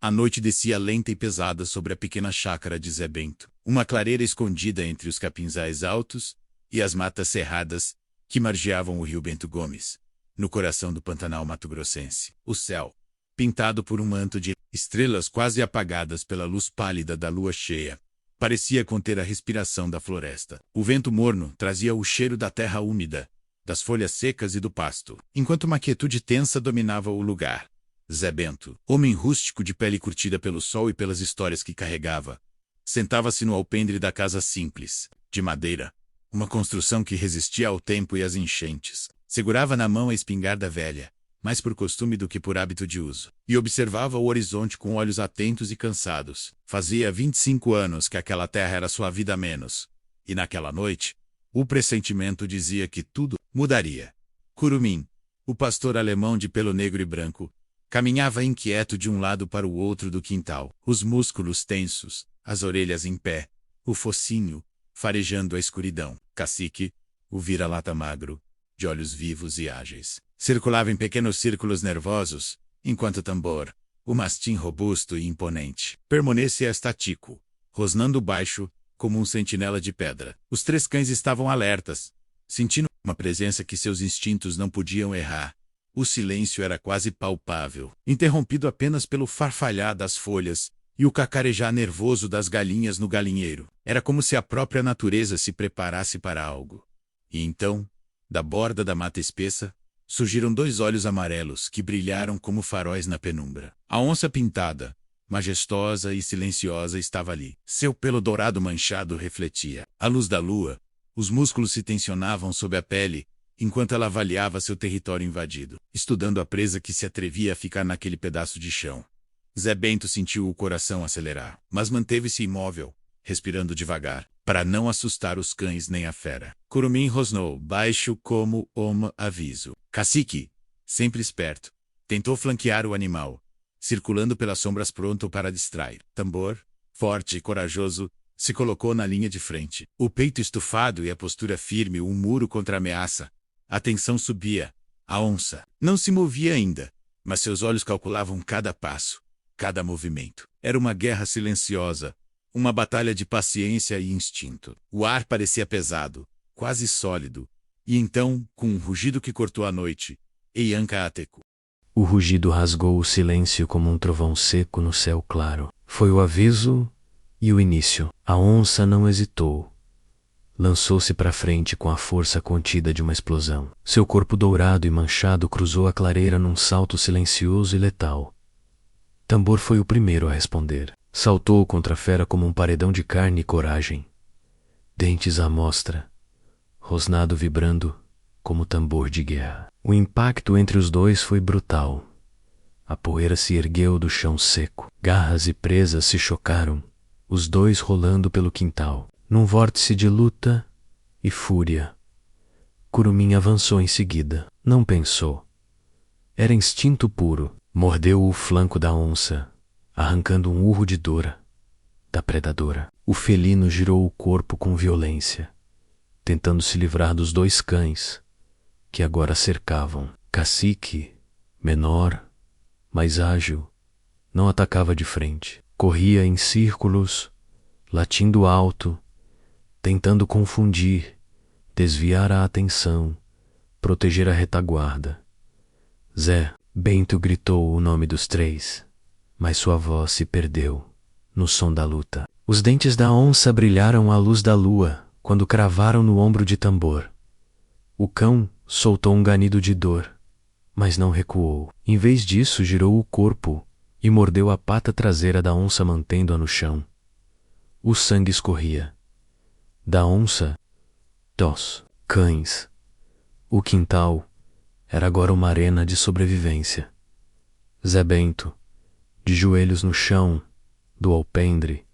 A noite descia lenta e pesada sobre a pequena chácara de Zé Bento, uma clareira escondida entre os capinzais altos e as matas cerradas que margeavam o rio Bento Gomes, no coração do Pantanal mato-grossense. O céu, pintado por um manto de estrelas quase apagadas pela luz pálida da lua cheia, parecia conter a respiração da floresta. O vento morno trazia o cheiro da terra úmida, das folhas secas e do pasto, enquanto uma quietude tensa dominava o lugar. Zé Bento, homem rústico de pele curtida pelo sol e pelas histórias que carregava, sentava-se no alpendre da casa simples, de madeira, uma construção que resistia ao tempo e às enchentes. Segurava na mão a espingarda velha, mais por costume do que por hábito de uso, e observava o horizonte com olhos atentos e cansados. Fazia 25 anos que aquela terra era sua vida a menos, e naquela noite, o pressentimento dizia que tudo mudaria. Curumim, o pastor alemão de pelo negro e branco, caminhava inquieto de um lado para o outro do quintal, os músculos tensos, as orelhas em pé, o focinho farejando a escuridão. Cacique, o vira-lata magro, de olhos vivos e ágeis, circulava em pequenos círculos nervosos, enquanto Tambor, o mastim robusto e imponente, permanecia estático, rosnando baixo, como um sentinela de pedra. Os três cães estavam alertas, sentindo uma presença que seus instintos não podiam errar. O silêncio era quase palpável, interrompido apenas pelo farfalhar das folhas e o cacarejar nervoso das galinhas no galinheiro. Era como se a própria natureza se preparasse para algo. E então, da borda da mata espessa, surgiram dois olhos amarelos que brilharam como faróis na penumbra. A onça pintada, majestosa e silenciosa, estava ali. Seu pelo dourado manchado refletia a luz da lua. Os músculos se tensionavam sob a pele, enquanto ela avaliava seu território invadido, estudando a presa que se atrevia a ficar naquele pedaço de chão. Zé Bento sentiu o coração acelerar, mas manteve-se imóvel, respirando devagar, para não assustar os cães nem a fera. Curumim rosnou, baixo como um aviso. Cacique, sempre esperto, tentou flanquear o animal, circulando pelas sombras pronto para distrair. Tambor, forte e corajoso, se colocou na linha de frente. O peito estufado e a postura firme, um muro contra a ameaça. A tensão subia. A onça não se movia ainda, mas seus olhos calculavam cada passo, cada movimento. Era uma guerra silenciosa, uma batalha de paciência e instinto. O ar parecia pesado, quase sólido, e então, com um rugido que cortou a noite, Eianca Ateco. O rugido rasgou o silêncio como um trovão seco no céu claro. Foi o aviso e o início. A onça não hesitou. Lançou-se para frente com a força contida de uma explosão. Seu corpo dourado e manchado cruzou a clareira num salto silencioso e letal. Tambor foi o primeiro a responder. Saltou contra a fera como um paredão de carne e coragem. Dentes à mostra, rosnado vibrando como tambor de guerra. O impacto entre os dois foi brutal. A poeira se ergueu do chão seco. Garras e presas se chocaram, os dois rolando pelo quintal, num vórtice de luta e fúria. Curumim avançou em seguida. Não pensou. Era instinto puro. Mordeu o flanco da onça, arrancando um urro de dor da predadora. O felino girou o corpo com violência, tentando se livrar dos dois cães, que agora cercavam. Cacique, menor, mais ágil, não atacava de frente. Corria em círculos, latindo alto, tentando confundir, desviar a atenção, proteger a retaguarda. Zé Bento gritou o nome dos três, mas sua voz se perdeu no som da luta. Os dentes da onça brilharam à luz da lua quando cravaram no ombro de Tambor. O cão soltou um ganido de dor, mas não recuou. Em vez disso, girou o corpo e mordeu a pata traseira da onça, mantendo-a no chão. O sangue escorria. Da onça, dos cães. O quintal era agora uma arena de sobrevivência. Zé Bento, de joelhos no chão do alpendre,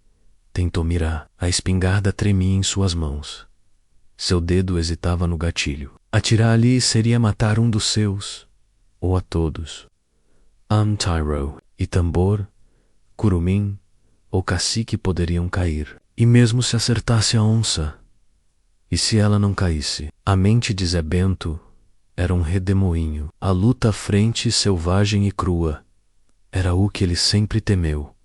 tentou mirar. A espingarda tremia em suas mãos. Seu dedo hesitava no gatilho. Atirar ali seria matar um dos seus, ou a todos. Tyro e Tambor, Curumim ou Cacique poderiam cair. E mesmo se acertasse a onça, e se ela não caísse? A mente de Zé Bento era um redemoinho. A luta à frente, selvagem e crua, Era o que ele sempre temeu.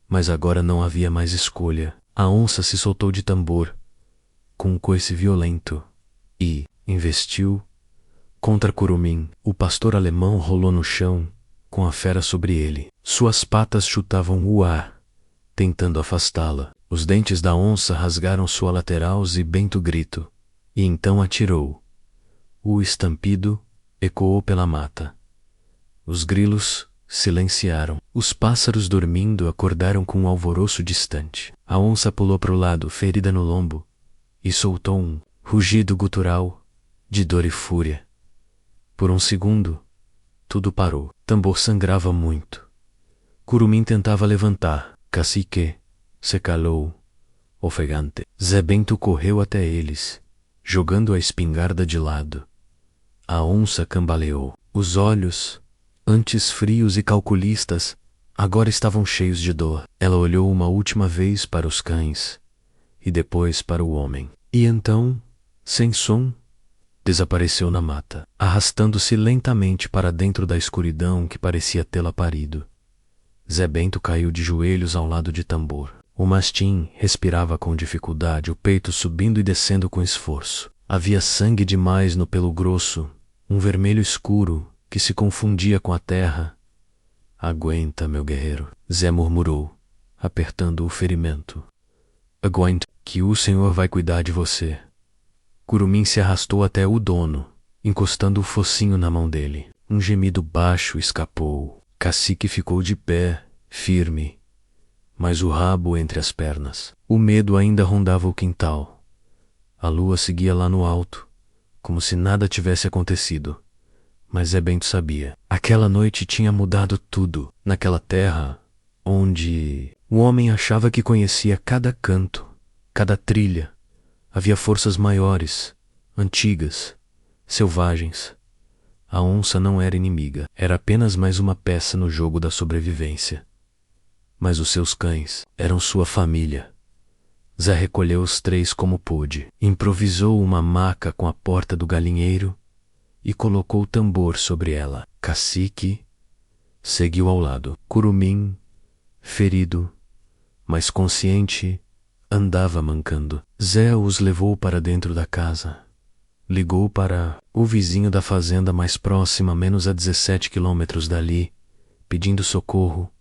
Mas agora não havia mais escolha. A onça se soltou de tambor, com um coice violento, e investiu contra Curumim. O pastor alemão rolou no chão, com a fera sobre ele. Suas patas chutavam o ar, tentando afastá-la. Os dentes da onça rasgaram sua lateral e Bento grito, e então atirou. O estampido ecoou pela mata. Os grilos silenciaram. Os pássaros dormindo acordaram com um alvoroço distante. A onça pulou para o lado, ferida no lombo, e soltou um rugido gutural de dor e fúria. Por um segundo, tudo parou. Tambor sangrava muito. Curumim tentava levantar. Cacique se calou, ofegante. Zé Bento correu até eles, jogando a espingarda de lado. A onça cambaleou. Os olhos, antes frios e calculistas, agora estavam cheios de dor. Ela olhou uma última vez para os cães e depois para o homem. E então, sem som, desapareceu na mata, arrastando-se lentamente para dentro da escuridão que parecia tê-la parido. Zé Bento caiu de joelhos ao lado de Tambor. O mastim respirava com dificuldade, o peito subindo e descendo com esforço. Havia sangue demais no pelo grosso, um vermelho escuro que se confundia com a terra. Aguenta, meu guerreiro, Zé murmurou, apertando o ferimento. Aguenta, que o Senhor vai cuidar de você. Curumim se arrastou até o dono, encostando o focinho na mão dele. Um gemido baixo escapou. Cacique ficou de pé, firme, mas o rabo entre as pernas. O medo ainda rondava o quintal. A lua seguia lá no alto, como se nada tivesse acontecido. Mas Zé Bento sabia. Aquela noite tinha mudado tudo. Naquela terra, onde o homem achava que conhecia cada canto, cada trilha, havia forças maiores, antigas, selvagens. A onça não era inimiga, era apenas mais uma peça no jogo da sobrevivência. Mas os seus cães eram sua família. Zé recolheu os 3 como pôde, improvisou uma maca com a porta do galinheiro e colocou o tambor sobre ela. Cacique seguiu ao lado. Curumim, ferido, mas consciente, andava mancando. Zé os levou para dentro da casa. Ligou para o vizinho da fazenda mais próxima, menos a 17 quilômetros dali, pedindo socorro.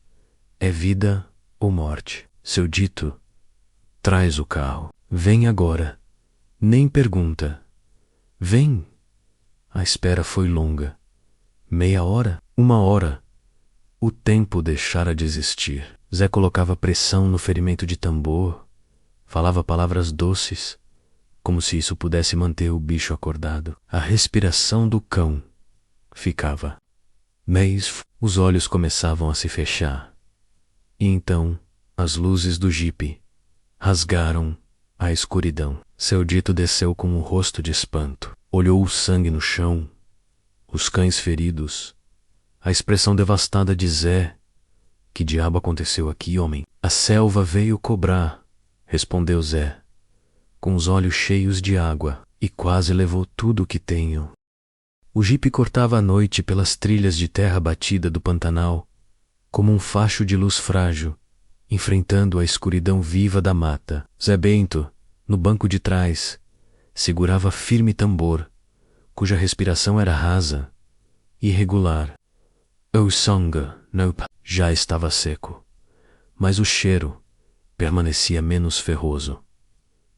É vida ou morte. Seu dito, traz o carro. Vem agora. Nem pergunta. Vem. A espera foi longa. Meia hora? 1 hora. O tempo deixara de existir. Zé colocava pressão no ferimento de Tambor, falava palavras doces, como se isso pudesse manter o bicho acordado. A respiração do cão ficava. Mas os olhos começavam a se fechar. E então as luzes do jipe rasgaram a escuridão. Seu dito desceu com um rosto de espanto. Olhou o sangue no chão, os cães feridos, a expressão devastada de Zé. Que diabo aconteceu aqui, homem? A selva veio cobrar, respondeu Zé, com os olhos cheios de água, e quase levou tudo o que tenho. O jipe cortava a noite pelas trilhas de terra batida do Pantanal, como um facho de luz frágil, enfrentando a escuridão viva da mata. Zé Bento, no banco de trás, segurava firme Tambor, cuja respiração era rasa, irregular. O sangue já estava seco, mas o cheiro permanecia menos ferroso.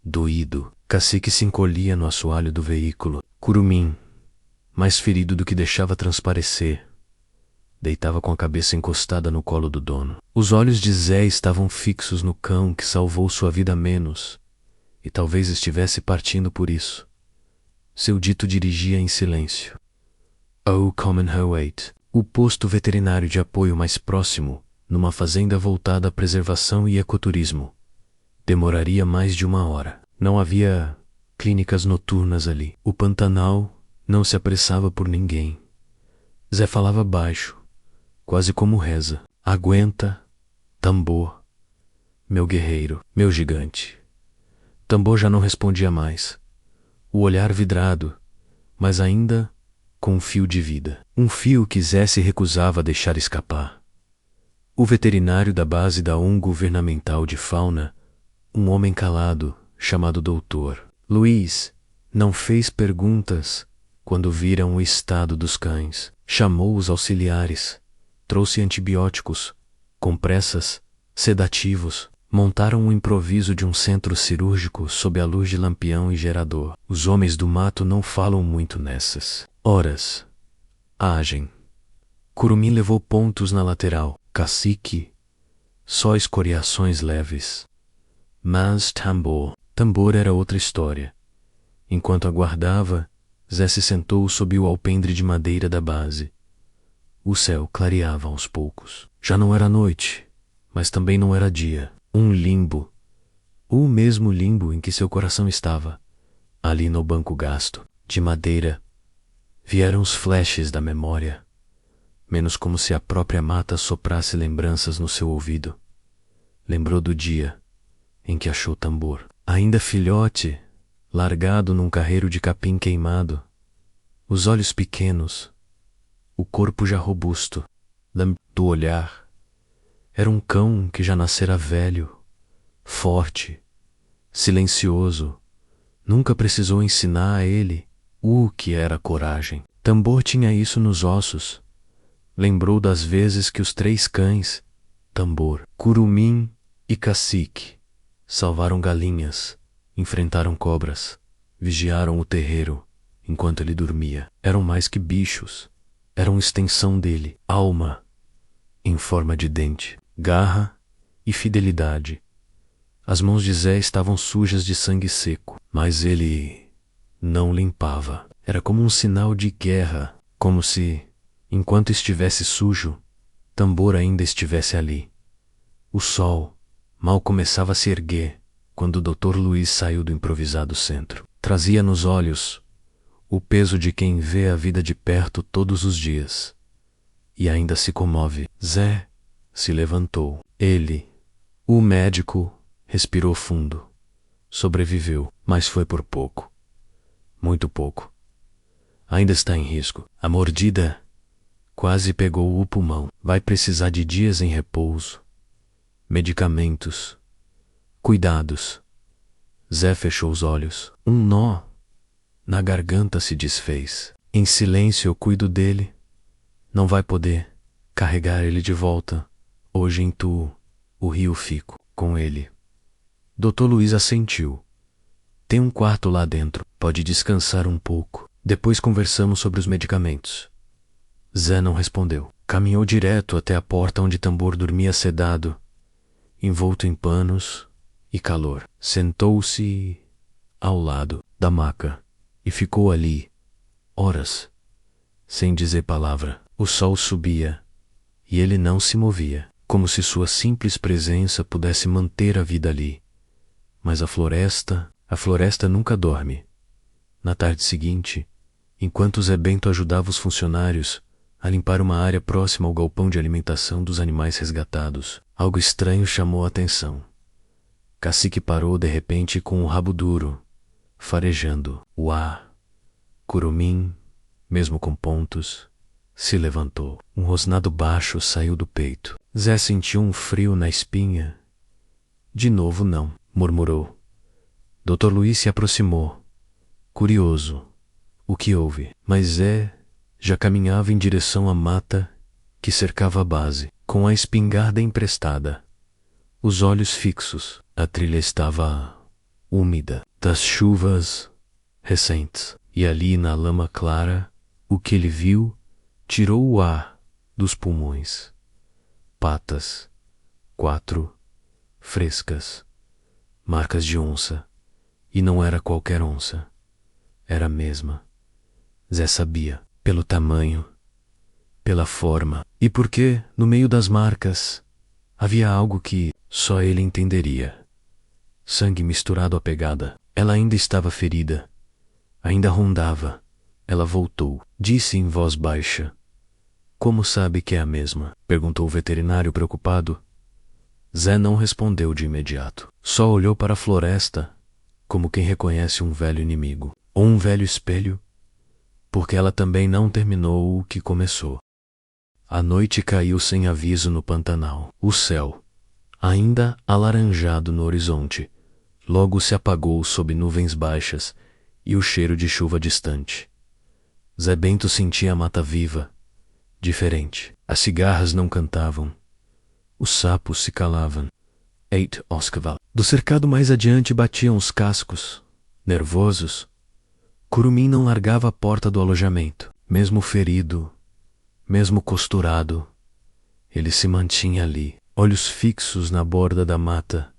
Doído, Cacique se encolhia no assoalho do veículo. Curumim, mais ferido do que deixava transparecer, deitava com a cabeça encostada no colo do dono. Os olhos de Zé estavam fixos no cão que salvou sua vida menos, e talvez estivesse partindo por isso. Seu dito dirigia em silêncio. O Common Highway, o posto veterinário de apoio mais próximo, numa fazenda voltada à preservação e ecoturismo, demoraria mais de 1 hora. Não havia clínicas noturnas ali. O Pantanal não se apressava por ninguém. Zé falava baixo, quase como reza. Aguenta, Tambor, meu guerreiro, meu gigante. Tambor já não respondia mais. O olhar vidrado, mas ainda com um fio de vida. Um fio que Zé se recusava a deixar escapar. O veterinário da base da governamental de fauna, um homem calado, chamado Doutor Luiz, não fez perguntas quando viram o estado dos cães. Chamou os auxiliares, trouxe antibióticos, compressas, sedativos. Montaram um improviso de um centro cirúrgico sob a luz de lampião e gerador. Os homens do mato não falam muito nessas horas. Agem. Curumim levou pontos na lateral. Cacique, só escoriações leves. Mas Tambor era outra história. Enquanto aguardava, Zé se sentou sob o alpendre de madeira da base. O céu clareava aos poucos. Já não era noite, mas também não era dia. Um limbo. O mesmo limbo em que seu coração estava. Ali no banco gasto, de madeira, vieram os flashes da memória, menos como se a própria mata soprasse lembranças no seu ouvido. Lembrou do dia em que achou Tambor, ainda filhote, largado num carreiro de capim queimado, os olhos pequenos, o corpo já robusto, do olhar. Era um cão que já nascera velho, forte, silencioso. Nunca precisou ensinar a ele o que era coragem. Tambor tinha isso nos ossos. Lembrou das vezes que os 3 cães, Tambor, Curumim e Cacique, salvaram galinhas, enfrentaram cobras, vigiaram o terreiro enquanto ele dormia. Eram mais que bichos, eram extensão dele, alma, em forma de dente, garra e fidelidade. As mãos de Zé estavam sujas de sangue seco, mas ele não limpava. Era como um sinal de guerra, como se, enquanto estivesse sujo, Tambor ainda estivesse ali. O sol mal começava a se erguer quando o Dr. Luiz saiu do improvisado centro. Trazia nos olhos o peso de quem vê a vida de perto todos os dias e ainda se comove. Zé se levantou. Ele, o médico, respirou fundo. Sobreviveu, mas foi por pouco. Muito pouco. Ainda está em risco. A mordida quase pegou o pulmão. Vai precisar de dias em repouso, medicamentos, cuidados. Zé fechou os olhos. Um nó na garganta se desfez. Em silêncio eu cuido dele. Não vai poder carregar ele de volta. Hoje em o rio fico com ele. Dr. Luiz assentiu. Tem um quarto lá dentro. Pode descansar um pouco. Depois conversamos sobre os medicamentos. Zé não respondeu. Caminhou direto até a porta onde Tambor dormia sedado, envolto em panos e calor. Sentou-se ao lado da maca e ficou ali, horas, sem dizer palavra. O sol subia e ele não se movia, como se sua simples presença pudesse manter a vida ali. Mas a floresta nunca dorme. Na tarde seguinte, enquanto Zé Bento ajudava os funcionários a limpar uma área próxima ao galpão de alimentação dos animais resgatados, algo estranho chamou a atenção. Cacique parou de repente com o rabo duro, farejando. Uá! Curumim, mesmo com pontos, se levantou. Um rosnado baixo saiu do peito. Zé sentiu um frio na espinha. De novo não, murmurou. Dr. Luiz se aproximou, curioso. O que houve? Mas Zé já caminhava em direção à mata que cercava a base, com a espingarda emprestada, os olhos fixos. A trilha estava úmida das chuvas recentes, e ali na lama clara, o que ele viu tirou o ar dos pulmões. Patas, 4, frescas, marcas de onça, e não era qualquer onça, era a mesma. Zé sabia, pelo tamanho, pela forma, e porque, no meio das marcas, havia algo que só ele entenderia. Sangue misturado à pegada. Ela ainda estava ferida. Ainda rondava. Ela voltou. Disse em voz baixa. Como sabe que é a mesma? Perguntou o veterinário preocupado. Zé não respondeu de imediato. Só olhou para a floresta, como quem reconhece um velho inimigo. Ou um velho espelho, porque ela também não terminou o que começou. A noite caiu sem aviso no Pantanal. O céu, ainda alaranjado no horizonte, logo se apagou sob nuvens baixas e o cheiro de chuva distante. Zé Bento sentia a mata viva, diferente. As cigarras não cantavam. Os sapos se calavam. Eight Oscaval. Do cercado mais adiante batiam os cascos. Nervosos, Curumim não largava a porta do alojamento. Mesmo ferido, mesmo costurado, ele se mantinha ali, olhos fixos na borda da mata,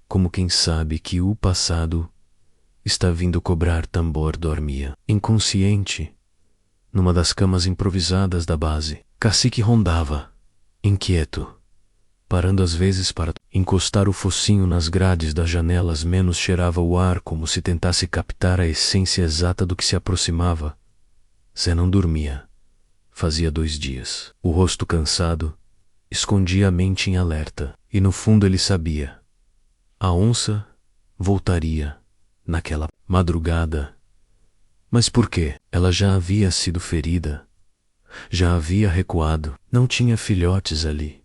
como quem sabe que o passado está vindo cobrar tambor. Dormia, inconsciente, numa das camas improvisadas da base. Cacique rondava, inquieto, parando às vezes para encostar o focinho nas grades das janelas. Menos cheirava o ar, como se tentasse captar a essência exata do que se aproximava. Zé não dormia. Fazia 2 dias. O rosto cansado escondia a mente em alerta, e no fundo ele sabia. A onça voltaria naquela madrugada. Mas por quê? Ela já havia sido ferida. Já havia recuado. Não tinha filhotes ali.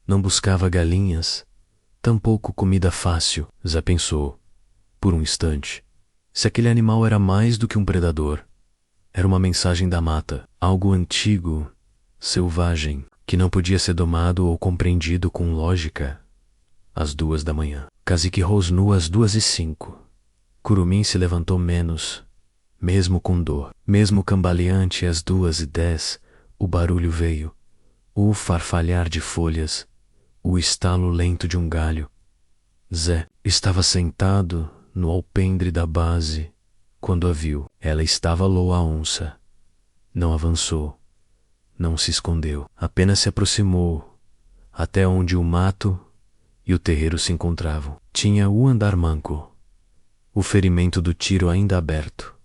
Não buscava galinhas. Tampouco comida fácil. Zé pensou, por um instante, se aquele animal era mais do que um predador. Era uma mensagem da mata, algo antigo, selvagem, que não podia ser domado ou compreendido com lógica. Às 2 da manhã. Cacique rosnou às 2:05. Curumim se levantou menos, mesmo com dor. Mesmo cambaleante, às 2:10, o barulho veio. O farfalhar de folhas, o estalo lento de um galho. Zé estava sentado no alpendre da base quando a viu. Ela estava loa a onça. Não avançou, não se escondeu, apenas se aproximou até onde o mato e o terreiro se encontravam. Tinha o andar manco, o ferimento do tiro ainda aberto,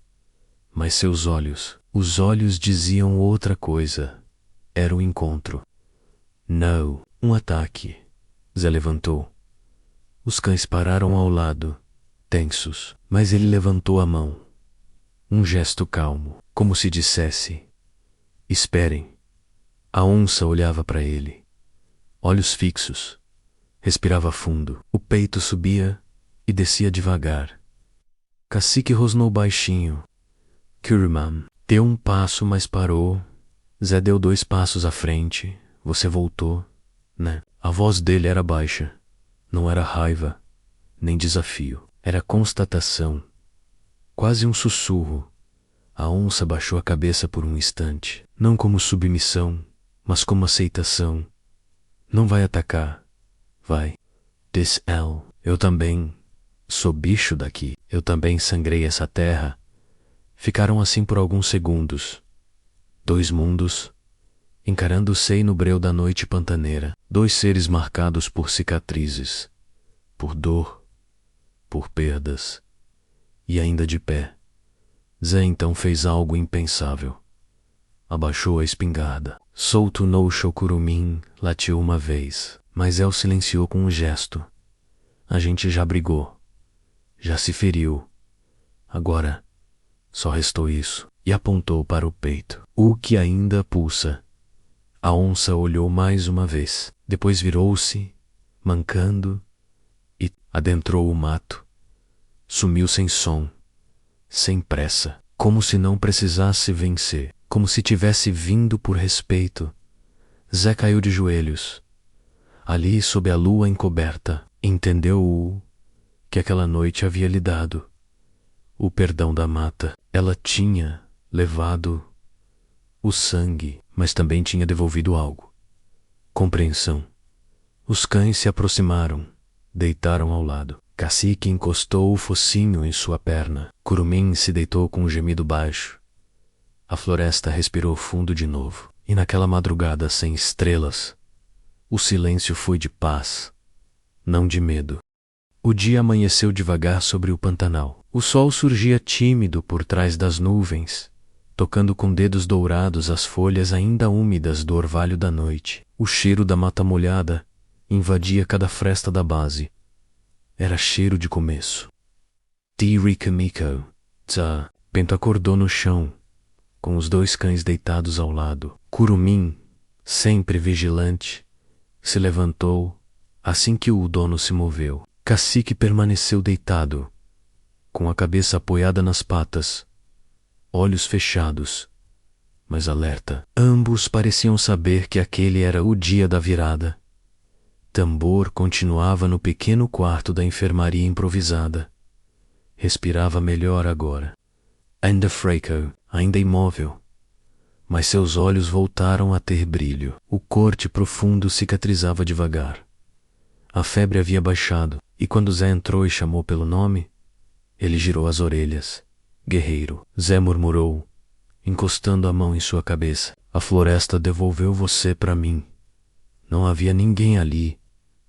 mas seus olhos, os olhos diziam outra coisa. Era o encontro. Não, um ataque. Zé levantou. Os cães pararam ao lado, tensos, mas ele levantou a mão. Um gesto calmo, como se dissesse: esperem. A onça olhava para ele, olhos fixos. Respirava fundo. O peito subia e descia devagar. Cacique rosnou baixinho. Curumim deu um passo, mas parou. Zé deu 2 passos à frente. Você voltou, né? A voz dele era baixa. Não era raiva, nem desafio. Era constatação. Quase um sussurro. A onça baixou a cabeça por um instante. Não como submissão, mas como aceitação. Não vai atacar. Vai. Disse ela. Eu também sou bicho daqui. Eu também sangrei essa terra. Ficaram assim por alguns segundos. 2 mundos, encarando-se no breu da noite pantaneira. 2 seres marcados por cicatrizes, por dor, por perdas. E ainda de pé, Zé então fez algo impensável. Abaixou a espingarda. Solto no Curumim latiu uma vez, mas El silenciou com um gesto. A gente já brigou. Já se feriu. Agora, só restou isso. E apontou para o peito, o que ainda pulsa. A onça olhou mais uma vez. Depois virou-se, mancando, e adentrou o mato. Sumiu sem som, sem pressa, como se não precisasse vencer, como se tivesse vindo por respeito. Zé caiu de joelhos. Ali, sob a lua encoberta, entendeu que aquela noite havia lhe dado o perdão da mata. Ela tinha levado o sangue, mas também tinha devolvido algo. Compreensão. Os cães se aproximaram, deitaram ao lado. Cacique encostou o focinho em sua perna. Curumim se deitou com um gemido baixo. A floresta respirou fundo de novo. E naquela madrugada sem estrelas, o silêncio foi de paz, não de medo. O dia amanheceu devagar sobre o Pantanal. O sol surgia tímido por trás das nuvens, tocando com dedos dourados as folhas ainda úmidas do orvalho da noite. O cheiro da mata molhada invadia cada fresta da base. Era cheiro de começo. Tiricamico. Tsa. Bento acordou no chão, com os 2 cães deitados ao lado. Curumim sempre vigilante, se levantou assim que o dono se moveu. Cacique permaneceu deitado, com a cabeça apoiada nas patas, olhos fechados, mas alerta. Ambos pareciam saber que aquele era o dia da virada. Tambor continuava no pequeno quarto da enfermaria improvisada. Respirava melhor agora. Ainda fraco, ainda imóvel, mas seus olhos voltaram a ter brilho. O corte profundo cicatrizava devagar. A febre havia baixado, e quando Zé entrou e chamou pelo nome, ele girou as orelhas. Guerreiro, Zé murmurou, encostando a mão em sua cabeça. A floresta devolveu você para mim. Não havia ninguém ali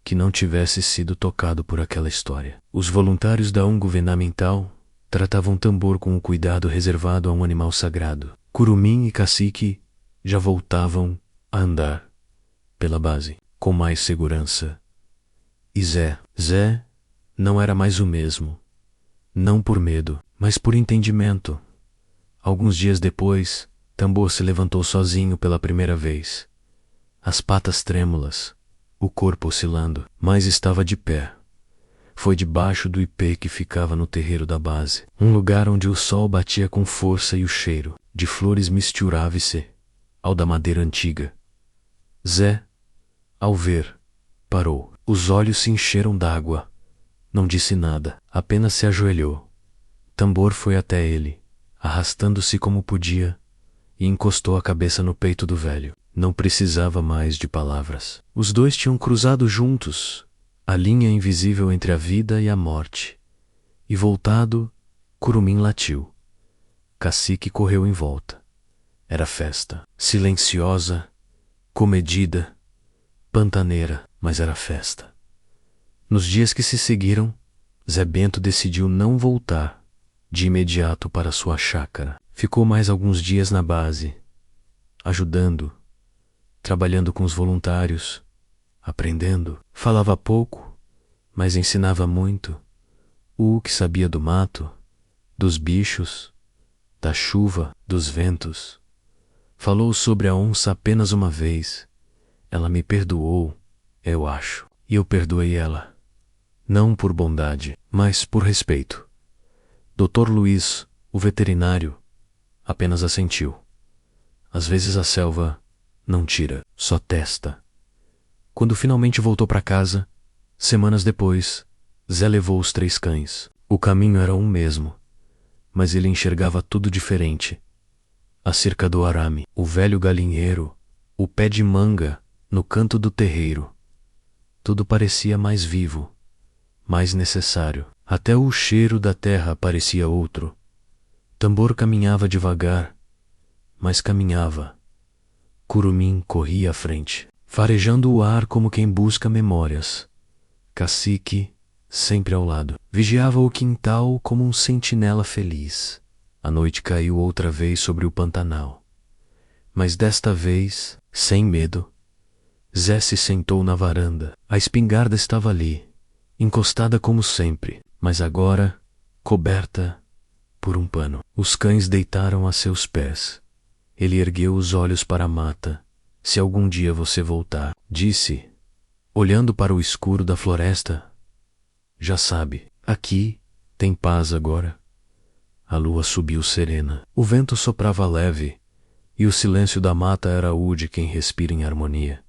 que não tivesse sido tocado por aquela história. Os voluntários da ONG governamental tratavam Tambor com o cuidado reservado a um animal sagrado. Curumim e Cacique já voltavam a andar pela base, com mais segurança. E Zé não era mais o mesmo. Não por medo, mas por entendimento. Alguns dias depois, Tambor se levantou sozinho pela primeira vez. As patas trêmulas, o corpo oscilando, mas estava de pé. Foi debaixo do ipê que ficava no terreiro da base, um lugar onde o sol batia com força e o cheiro de flores misturava-se ao da madeira antiga. Zé, ao ver, parou. Os olhos se encheram d'água. Não disse nada, apenas se ajoelhou. Tambor foi até ele, arrastando-se como podia, e encostou a cabeça no peito do velho. Não precisava mais de palavras. Os dois tinham cruzado juntos a linha invisível entre a vida e a morte. E voltado, Curumim latiu. Cacique correu em volta. Era festa. Silenciosa, comedida, pantaneira, mas era festa. Nos dias que se seguiram, Zé Bento decidiu não voltar de imediato para sua chácara. Ficou mais alguns dias na base, ajudando, trabalhando com os voluntários, aprendendo. Falava pouco, mas ensinava muito. O que sabia do mato, dos bichos, da chuva, dos ventos. Falou sobre a onça apenas uma vez. Ela me perdoou, eu acho, e eu perdoei ela. Não por bondade, mas por respeito. Dr. Luiz, o veterinário, apenas assentiu. Às vezes a selva não tira, só testa. Quando finalmente voltou para casa, semanas depois, Zé levou os 3 cães. O caminho era um mesmo, mas ele enxergava tudo diferente. A cerca do arame, o velho galinheiro, o pé de manga no canto do terreiro. Tudo parecia mais vivo, mais necessário. Até o cheiro da terra parecia outro. Tambor caminhava devagar, mas caminhava. Curumim corria à frente, farejando o ar como quem busca memórias. Cacique, sempre ao lado, vigiava o quintal como um sentinela feliz. A noite caiu outra vez sobre o Pantanal. Mas desta vez, sem medo, Zé se sentou na varanda. A espingarda estava ali, encostada como sempre, mas agora coberta por um pano. Os cães deitaram a seus pés. Ele ergueu os olhos para a mata. Se algum dia você voltar, disse, olhando para o escuro da floresta, já sabe, aqui tem paz agora. A lua subiu serena. O vento soprava leve, e o silêncio da mata era o de quem respira em harmonia.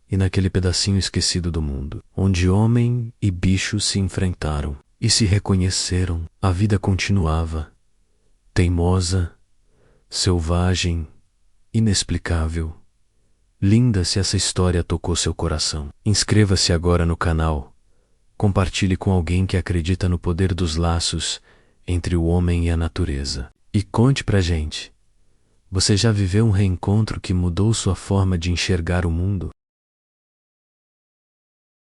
E naquele pedacinho esquecido do mundo, onde homem e bicho se enfrentaram e se reconheceram, a vida continuava, teimosa, selvagem, inexplicável. Linda se essa história tocou seu coração. Inscreva-se agora no canal. Compartilhe com alguém que acredita no poder dos laços entre o homem e a natureza. E conte pra gente. Você já viveu um reencontro que mudou sua forma de enxergar o mundo?